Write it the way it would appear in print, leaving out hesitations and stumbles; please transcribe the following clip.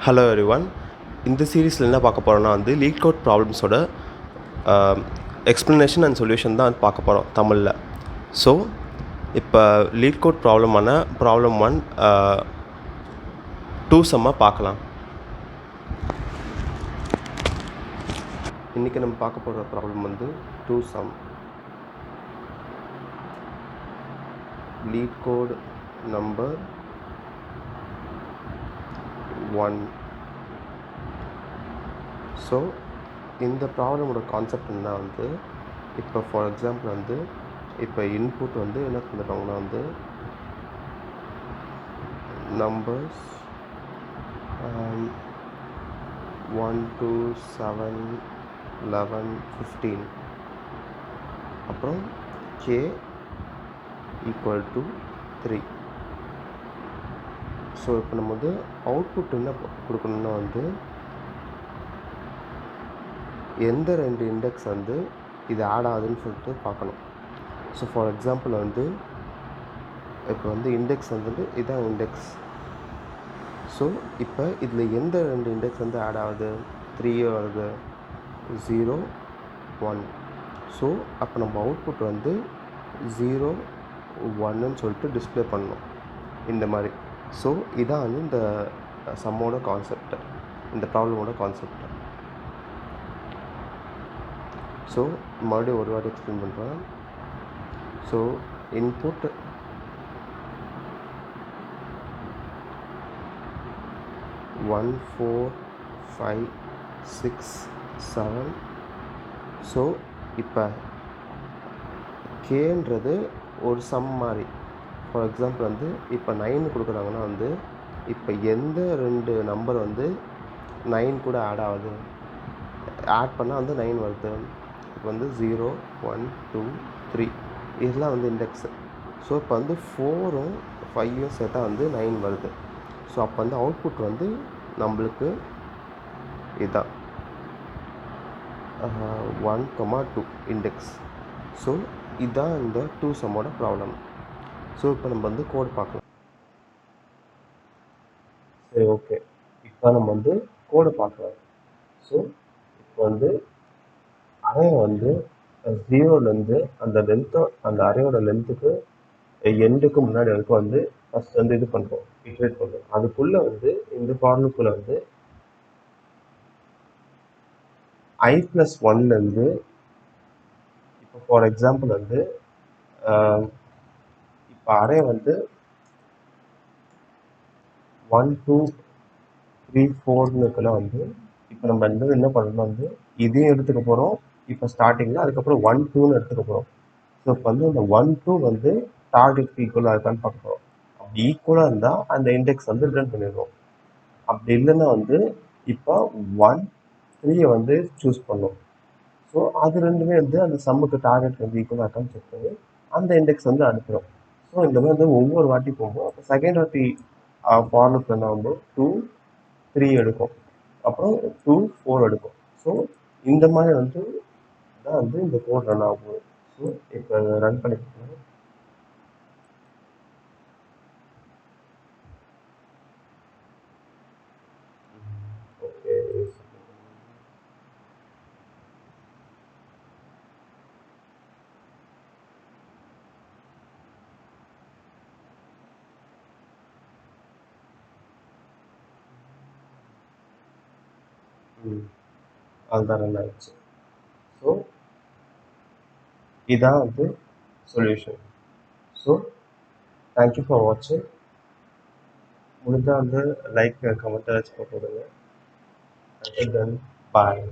Hello everyone. இந்த சீரீஸில் என்ன பார்க்க போகிறோன்னா லீட்கோட் ப்ராப்ளம்ஸோட எக்ஸ்ப்ளனேஷன் அண்ட் சொல்யூஷன் தான் பார்க்க போகிறோம் தமிழில். ஸோ இப்போ லீட்கோட் ப்ராப்ளம் 1 2 சம்மாக பார்க்கலாம். இன்றைக்கி நம்ம பார்க்க போகிற ப்ராப்ளம் 2 சம். லீட்கோட் நம்பர் 1. ஸோ இந்த ப்ராப்ளமோட கான்செப்ட் என்ன இப்போ ஃபார் எக்ஸாம்பிள் இப்போ இன்புட் என்ன தந்துட்டாங்கன்னா நம்பர்ஸ் 1 2 7 11 15 அப்புறம் k ஈக்குவல் டு 3. ஸோ இப்போ நம்ம அவுட்புட் என்ன கொடுக்கணுன்னா எந்த ரெண்டு இண்டெக்ஸ் இது ஆட் ஆகுதுன்னு சொல்லிட்டு பார்க்கணும். ஸோ ஃபார் எக்ஸாம்பிள் இப்போ இண்டெக்ஸ் இதுதான் இண்டெக்ஸ். ஸோ இப்போ இதில் எந்த ரெண்டு இண்டெக்ஸ் ஆட் ஆகுது? 3 வருது, 0 1. ஸோ அப்போ நம்ம அவுட்புட் 0 1ன்னு சொல்லிட்டு டிஸ்பிளே பண்ணணும் இந்த மாதிரி. ஸோ இதான் இந்த சம்மோட கான்செப்ட், இந்த ப்ராப்ளமோட கான்செப்ட். ஸோ மறுபடியும் ஒரு வாட்டி எக்ஸ்பிளைன் பண்ணுறேன். So input 1 4 5 6 7. ஸோ இப்போ கேன்றது ஒரு சம் மாதிரி. ஃபார் எக்ஸாம்பிள் இப்போ 9 கொடுக்குறாங்கன்னா இப்போ எந்த ரெண்டு நம்பர் 9 கூட ஆட் ஆகுது, ஆட் பண்ணால் 9 வருது. இப்போ 0 1 2 3 இதெல்லாம் இண்டெக்ஸு. ஸோ இப்போ 4ம் 5ம் சேர்த்தா 9 வருது. ஸோ அப்போ அவுட்புட் நம்மளுக்கு இதுதான் 1 2 இண்டெக்ஸ். ஸோ இதுதான் இந்த 2 சம்மோட ப்ராப்ளம். ஸோ இப்போ நம்ம கோட் பார்க்கலாம். சரி, ஓகே. இப்போ நம்ம கோடை பார்க்கலாம். ஸோ இப்போ அரே 0லேருந்து அந்த லென்த்தை, அந்த அரேயோட லென்த்துக்கு எண்டுக்கு முன்னாடி வரைக்கும் ஃபஸ்ட் இது பண்ணுறோம், இட்ரேட் பண்ணுறோம். அதுக்குள்ளே இந்த ஃபார்முக்குள்ளே i+1லேருந்து இப்போ ஃபார் எக்ஸாம்பிள் இப்போ அரே 1 2 3 4னுக்குள்ள இப்போ நம்ம என்ன பண்ணணும் இதையும் எடுத்துக்க போகிறோம். இப்போ ஸ்டார்டிங்கில் அதுக்கப்புறம் 1 2ன்னு எடுத்துக்க போகிறோம். ஸோ இப்போ இந்த 1 2 டார்கெட் ஈக்குவலாக இருக்கான்னு பார்க்க போகிறோம். அப்படி ஈக்குவலாக இருந்தால் அந்த இண்டெக்ஸ் ரிட்டர்ன் பண்ணிடுவோம். அப்படி இல்லைன்னா இப்போ 1 3 சூஸ் பண்ணும். ஸோ அது ரெண்டுமே அந்த சம்முக்கு டார்கெட் ஈக்குவலாக இருக்கான்னு செக் பண்ணி அந்த இண்டெக்ஸ் அனுப்புகிறோம். ஸோ இந்த மாதிரி ஒவ்வொரு வாட்டி போகும்போது அப்போ செகண்ட் வாட்டி ஃபார்முக்கு என்ன 2 3 எடுக்கும், அப்புறம் 2 4 எடுக்கும். ஸோ இந்த மாதிரி தான் இந்த கோட் ரன் ஆகும். ஸோ இப்போ ரன் பண்ணி ஓகே. அதுதான் ரன் ஆயிடுச்சு. ஸோ இதான் சொல்யூஷன். ஸோ தேங்க்யூ ஃபார் வாட்சிங். முடிஞ்சால் லைக் கமெண்ட் ஏதாச்சும் போட்டுவிடுங்க. தென் பாய்.